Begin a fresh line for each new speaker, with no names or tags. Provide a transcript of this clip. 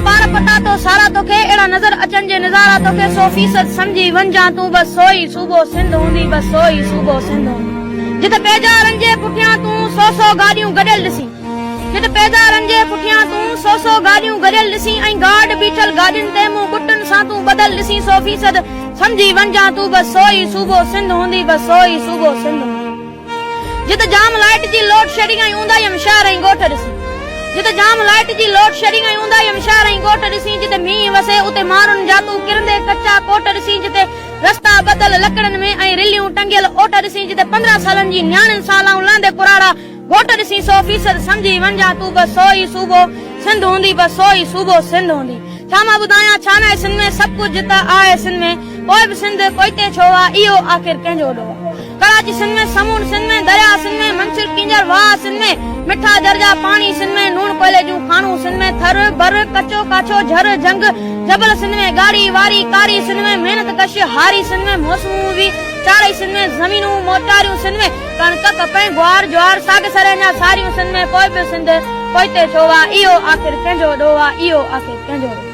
पार पटा तो सारा तोखे एड़ा नजर अचन जे नज़ारा तोखे 100% समझी वंजा तू बस सोई सूबो सिंध हूंदी बस सोई सूबो सिंध हूंदी जिते पेजारन जे पुठियां तू 100 गाड़ियूं गडियल ॾिसी जिते पेजारन जे पुठियां तू 100 गाड़ियूं गडियल ॾिसी ऐं गार्ड बीठल गाॾियुनि ते मूं गुटन सां तू बदल ॾिसी 100% समझी वंजा तू बस सोई सूबो सिंध हूंदी बस सोई सूबो सिंध हूंदी जिते जाम लाइट जी लोड शेडिंग ऐं ऊंदा यम शहर ऐं ॻोठ ॾिसी जिते जाम लाइट जी लोड शेडिंग ऐं ऊंदा यम शहर ऐं ॻोठ ॾिसी जिते मींहुं वसे उते माण्हुनि जा तू किरंदे कचा कोट ॾिसी जिते रस्ता बदल लकड़नि में ऐं रिलियूं टंगियल ओट ॾिसी जिते 15 सालनि जी न्याणियुनि सालाऊं लांदे पुराड़ा घोट ॾिसी 100% समझी वंजा तू बस सोई सूबो सिंध हूंदी बस सोई सूबो सिंध हूंदी छा मां ॿुधायां छा न सिंध में सभु कुझु जिता आहे सिंध में कोई बि सिंध पोइते छो आहे इहो आख़िर कंहिंजो ॾोह कराची सिंध में समूर सिंध में दरिया सिंध में मंसूर किंजर वाह सिंध में मिठा दर्जा पानी सिंध में नून कोयले जूं खानूं सिंध में थर बर कचो काछो झर जंग जबल सिंध में गाड़ी वारी कारी सिंध में मेहनत कश हारी सिंध में मौसमूं भी चारई सिंध में जमीनूं मोटारियूं सिंध में कणक कपह ग्वार ज्वार साग सरेजा सारियूं सिंध में कोई बि सिंध पोइते छो आहे इहो आख़िर कंहिंजो ॾोह आहे इहो आख़िर कंहिंजो